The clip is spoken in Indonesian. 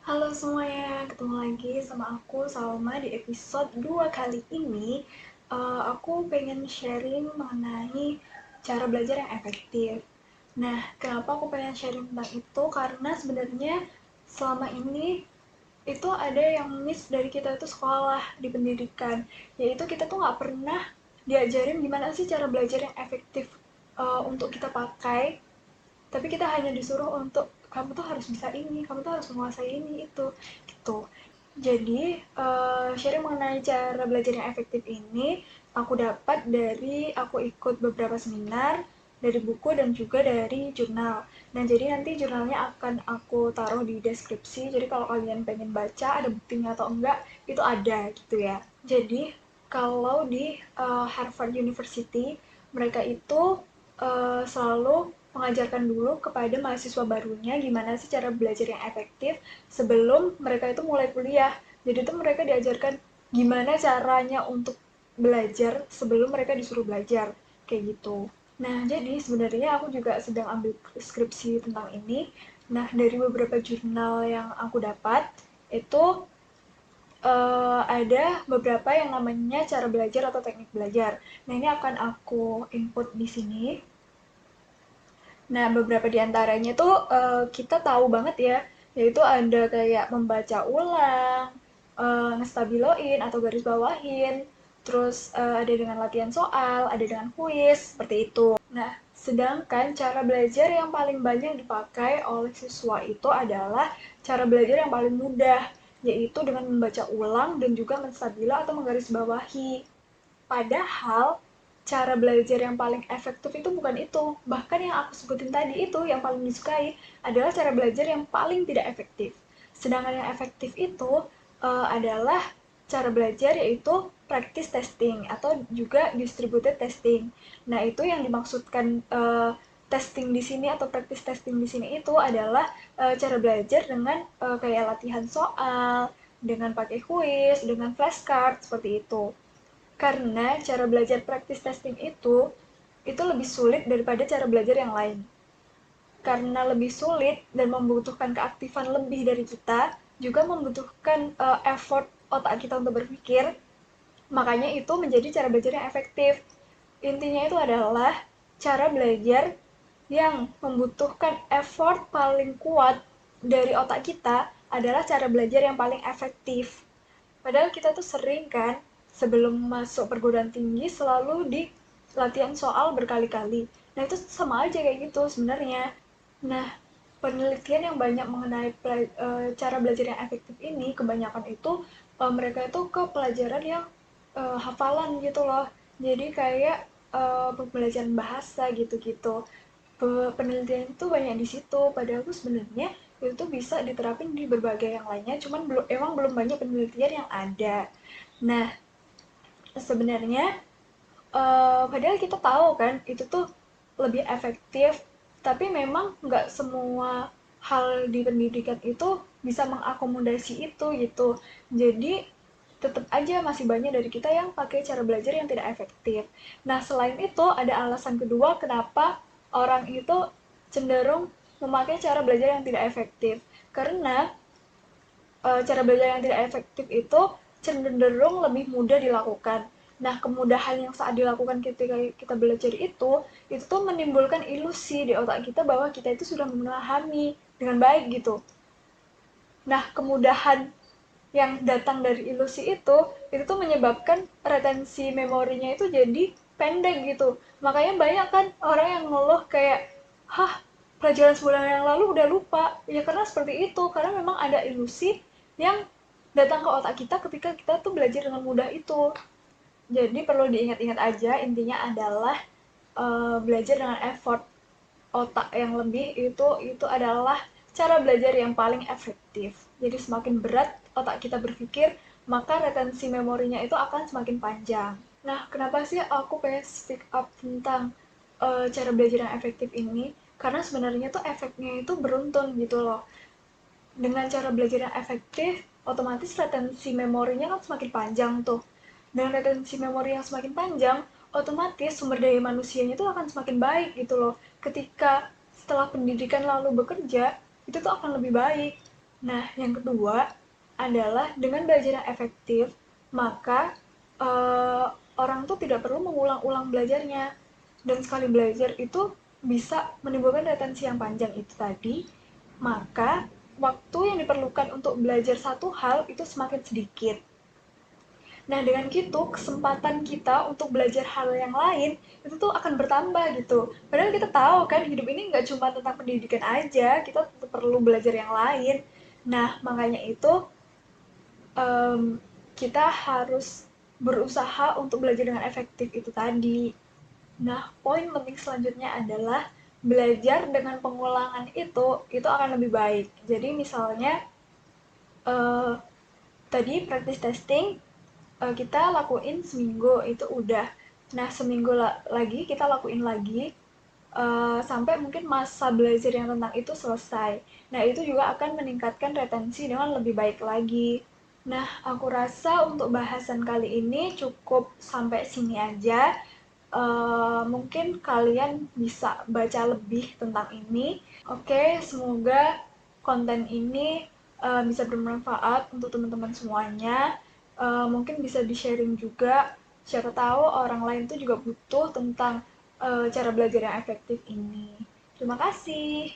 Halo semuanya, ketemu lagi sama aku Salma di episode 2 kali ini. Aku pengen sharing mengenai cara belajar yang efektif. Nah, kenapa aku pengen sharing tentang itu? Karena sebenarnya selama ini itu ada yang miss dari kita itu sekolah di pendidikan, yaitu kita tuh nggak pernah diajarin gimana sih cara belajar yang efektif untuk kita pakai, tapi kita hanya disuruh untuk kamu tuh harus bisa ini, kamu tuh harus menguasai ini itu gitu. Jadi sharing mengenai cara belajar yang efektif ini aku dapat dari aku ikut beberapa seminar, dari buku dan juga dari jurnal. Dan jadi nanti jurnalnya akan aku taruh di deskripsi, jadi kalau kalian pengen baca ada buktinya atau enggak itu ada gitu ya. Jadi kalau di Harvard University mereka itu selalu mengajarkan dulu kepada mahasiswa barunya gimana sih cara belajar yang efektif sebelum mereka itu mulai kuliah. Jadi itu mereka diajarkan gimana caranya untuk belajar sebelum mereka disuruh belajar, kayak gitu. Nah, jadi sebenarnya aku juga sedang ambil skripsi tentang ini. Nah, dari beberapa jurnal yang aku dapat, itu ada beberapa yang namanya cara belajar atau teknik belajar. Nah, ini akan aku input di sini. Nah, beberapa di antaranya tuh kita tahu banget ya, yaitu ada kayak membaca ulang, ngestabiloin atau garis bawahin, terus ada dengan latihan soal, ada dengan kuis, seperti itu. Nah, sedangkan cara belajar yang paling banyak dipakai oleh siswa itu adalah cara belajar yang paling mudah, yaitu dengan membaca ulang dan juga menstabilo atau menggarisbawahi. Padahal cara belajar yang paling efektif itu bukan itu. Bahkan yang aku sebutin tadi itu yang paling disukai adalah cara belajar yang paling tidak efektif. Sedangkan yang efektif itu adalah cara belajar yaitu practice testing atau juga distributed testing. Nah, itu yang dimaksudkan testing di sini atau practice testing di sini itu adalah cara belajar dengan kayak latihan soal, dengan pakai kuis, dengan flashcard seperti itu. Karena cara belajar practice testing itu lebih sulit daripada cara belajar yang lain. Karena lebih sulit dan membutuhkan keaktifan lebih dari kita, juga membutuhkan effort otak kita untuk berpikir, makanya itu menjadi cara belajar yang efektif. Intinya itu adalah cara belajar yang membutuhkan effort paling kuat dari otak kita adalah cara belajar yang paling efektif. Padahal kita tuh sering kan sebelum masuk perguruan tinggi selalu di latihan soal berkali-kali. Nah itu sama aja kayak gitu sebenarnya. Nah, penelitian yang banyak mengenai cara belajar yang efektif ini kebanyakan itu mereka itu ke pelajaran yang hafalan gitu loh. Jadi kayak pembelajaran bahasa gitu-gitu. Penelitian itu banyak di situ. Padahal tuh sebenarnya itu tuh bisa diterapin di berbagai yang lainnya. Cuman belum banyak penelitian yang ada. Nah, sebenarnya padahal kita tahu kan itu tuh lebih efektif, tapi memang nggak semua hal di pendidikan itu bisa mengakomodasi itu gitu. Jadi tetap aja masih banyak dari kita yang pakai cara belajar yang tidak efektif. Nah, selain itu ada alasan kedua kenapa orang itu cenderung memakai cara belajar yang tidak efektif. Karena cara belajar yang tidak efektif itu cenderung lebih mudah dilakukan. Nah, kemudahan yang saat dilakukan ketika kita belajar itu tuh menimbulkan ilusi di otak kita bahwa kita itu sudah memahami dengan baik gitu. Nah, kemudahan yang datang dari ilusi itu tuh menyebabkan retensi memorinya itu jadi pendek gitu. Makanya banyak kan orang yang ngeluh kayak, hah, pelajaran sebulan yang lalu udah lupa. Ya karena seperti itu, karena memang ada ilusi yang datang ke otak kita ketika kita tuh belajar dengan mudah itu. Jadi perlu diingat-ingat aja, intinya adalah belajar dengan effort otak yang lebih itu adalah cara belajar yang paling efektif. Jadi semakin berat otak kita berpikir, maka retensi memorinya itu akan semakin panjang. Nah, kenapa sih aku pengen speak up tentang cara belajar yang efektif ini? Karena sebenarnya tuh efeknya itu beruntun gitu loh. Dengan cara belajar yang efektif, otomatis retensi memorinya kan semakin panjang tuh. Dengan retensi memori yang semakin panjang, otomatis sumber daya manusianya itu akan semakin baik gitu loh. Ketika setelah pendidikan lalu bekerja, itu tuh akan lebih baik. Nah, yang kedua adalah dengan belajar yang efektif, maka eh, orang tuh tidak perlu mengulang-ulang belajarnya. Dan sekali belajar itu bisa menimbulkan retensi yang panjang itu tadi, maka waktu yang diperlukan untuk belajar satu hal itu semakin sedikit. Nah, dengan gitu, kesempatan kita untuk belajar hal yang lain itu tuh akan bertambah gitu. Padahal kita tahu kan hidup ini nggak cuma tentang pendidikan aja, kita tetap perlu belajar yang lain. Nah, makanya itu em, kita harus berusaha untuk belajar dengan efektif itu tadi. Nah, poin penting selanjutnya adalah belajar dengan pengulangan itu akan lebih baik. Jadi misalnya eh, tadi practice testing kita lakuin seminggu itu udah. Nah, seminggu lagi kita lakuin lagi sampai mungkin masa belajar yang tentang itu selesai. Nah, itu juga akan meningkatkan retensi dengan lebih baik lagi. Nah, aku rasa untuk bahasan kali ini cukup sampai sini aja. Mungkin kalian bisa baca lebih tentang ini. Oke, semoga konten ini bisa bermanfaat untuk teman-teman semuanya. Mungkin bisa di-sharing juga. Siapa tahu orang lain tuh juga butuh tentang cara belajar yang efektif ini. Terima kasih.